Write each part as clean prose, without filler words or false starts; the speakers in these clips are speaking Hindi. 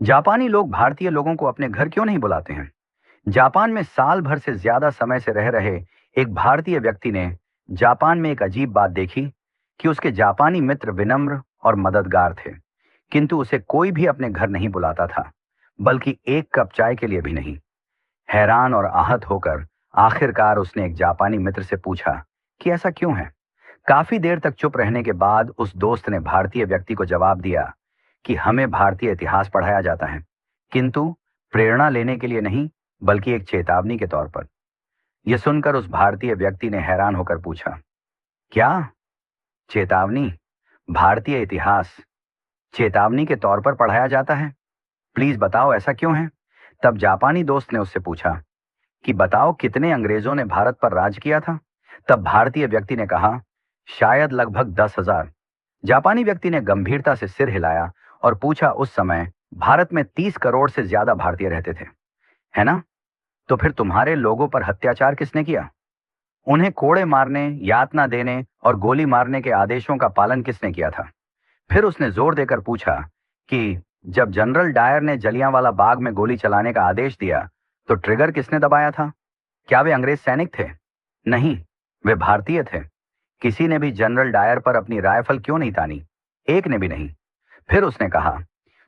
जापानी लोग भारतीय लोगों को अपने घर क्यों नहीं बुलाते हैं? जापान में साल भर से ज्यादा समय से रह रहे एक भारतीय व्यक्ति ने जापान में एक अजीब बात देखी कि उसके जापानी मित्र विनम्र और मददगार थे, किंतु उसे कोई भी अपने घर नहीं बुलाता था, बल्कि एक कप चाय के लिए भी नहीं। हैरान और आहत होकर आखिरकार उसने एक जापानी मित्र से पूछा कि ऐसा क्यों है। काफी देर तक चुप रहने के बाद उस दोस्त ने भारतीय व्यक्ति को जवाब दिया कि हमें भारतीय इतिहास पढ़ाया जाता है, किंतु प्रेरणा लेने के लिए नहीं, बल्कि एक चेतावनी के तौर पर। यह सुनकर उस भारतीय व्यक्ति ने हैरान होकर पूछा, क्या चेतावनी? भारतीय इतिहास चेतावनी के तौर पर पढ़ाया जाता है? प्लीज बताओ ऐसा क्यों है? तब जापानी दोस्त ने उससे पूछा कि बताओ कितने अंग्रेजों ने भारत पर राज किया था? तब भारतीय व्यक्ति ने कहा, शायद लगभग 10,000। जापानी व्यक्ति ने गंभीरता से सिर हिलाया और पूछा, उस समय भारत में 30 करोड़ से ज्यादा भारतीय रहते थे, है ना? तो फिर तुम्हारे लोगों पर अत्याचार किसने किया? उन्हें कोड़े मारने, यातना देने और गोली मारने के आदेशों का पालन किसने किया था? फिर उसने जोर देकर पूछा कि जब जनरल डायर ने जलियांवाला बाग में गोली चलाने का आदेश दिया, तो ट्रिगर किसने दबाया था? क्या वे अंग्रेज सैनिक थे? नहीं, वे भारतीय थे। किसी ने भी जनरल डायर पर अपनी राइफल क्यों नहीं तानी? एक ने भी नहीं। फिर उसने कहा,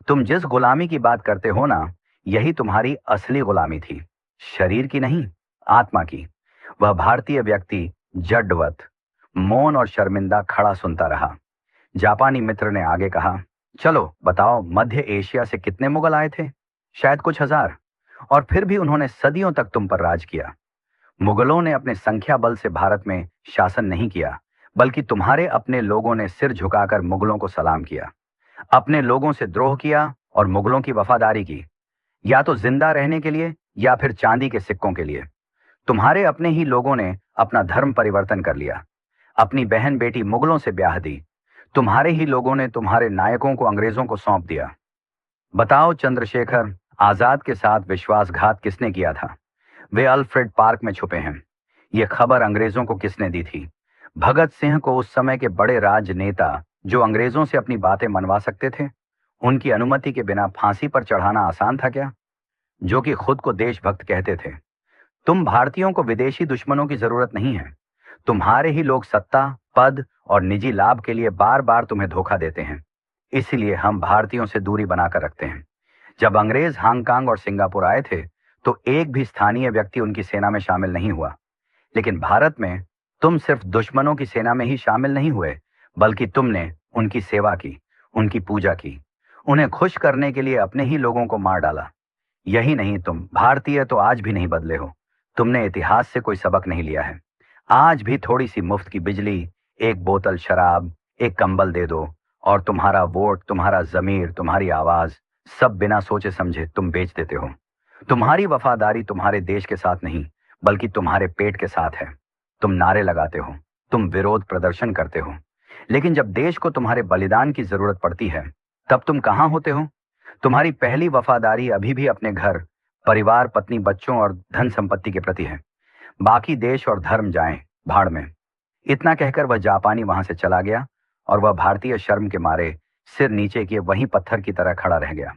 तुम जिस गुलामी की बात करते हो ना, यही तुम्हारी असली गुलामी थी, शरीर की नहीं, आत्मा की। वह भारतीय व्यक्ति जड्डवत, मौन और शर्मिंदा खड़ा सुनता रहा। जापानी मित्र ने आगे कहा, चलो बताओ, मध्य एशिया से कितने मुगल आए थे? शायद कुछ हजार। और फिर भी उन्होंने सदियों तक तुम पर राज किया। मुगलों ने अपने संख्या बल से भारत में शासन नहीं किया, बल्कि तुम्हारे अपने लोगों ने सिर झुकाकर मुगलों को सलाम किया, अपने लोगों से द्रोह किया और मुगलों की वफादारी की, या तो जिंदा रहने के लिए या फिर चांदी के सिक्कों के लिए। तुम्हारे अपने ही लोगों ने अपना धर्म परिवर्तन कर लिया, अपनी बहन बेटी मुगलों से ब्याह दी। तुम्हारे ही लोगों ने तुम्हारे नायकों को अंग्रेजों को सौंप दिया। बताओ चंद्रशेखर आजाद के साथ विश्वासघात किसने किया था? वे अल्फ्रेड पार्क में छुपे हैं। यह खबर अंग्रेजों को किसने दी थी? भगत सिंह को, उस समय के बड़े राजनेता जो अंग्रेजों से अपनी बातें मनवा सकते थे, उनकी अनुमति के बिना फांसी पर चढ़ाना आसान था क्या? जो कि खुद को देशभक्त कहते थे। तुम भारतीयों को विदेशी दुश्मनों की जरूरत नहीं है। तुम्हारे ही लोग सत्ता, पद और निजी लाभ के लिए बार बार तुम्हें धोखा देते हैं। इसीलिए हम भारतीयों से दूरी बनाकर रखते हैं। जब अंग्रेज हांगकांग और सिंगापुर आए थे, तो एक भी स्थानीय व्यक्ति उनकी सेना में शामिल नहीं हुआ। लेकिन भारत में तुम सिर्फ दुश्मनों की सेना में ही शामिल नहीं हुए, बल्कि तुमने उनकी सेवा की, उनकी पूजा की, उन्हें खुश करने के लिए अपने ही लोगों को मार डाला। यही नहीं, तुम भारतीय तो आज भी नहीं बदले हो। तुमने इतिहास से कोई सबक नहीं लिया है। आज भी थोड़ी सी मुफ्त की बिजली, एक बोतल शराब, एक कंबल दे दो, और तुम्हारा वोट, तुम्हारा जमीर, तुम्हारी आवाज, सब बिना सोचे समझे तुम बेच देते हो। तुम्हारी वफादारी तुम्हारे देश के साथ नहीं, बल्कि तुम्हारे पेट के साथ है। तुम नारे लगाते हो, तुम विरोध प्रदर्शन करते हो, लेकिन जब देश को तुम्हारे बलिदान की जरूरत पड़ती है, तब तुम कहां होते हो? तुम्हारी पहली वफादारी अभी भी अपने घर, परिवार, पत्नी, बच्चों और धन संपत्ति के प्रति है। बाकी देश और धर्म जाएं भाड़ में। इतना कहकर वह जापानी वहां से चला गया और वह भारतीय शर्म के मारे सिर नीचे किए वहीं पत्थर की तरह खड़ा रह गया।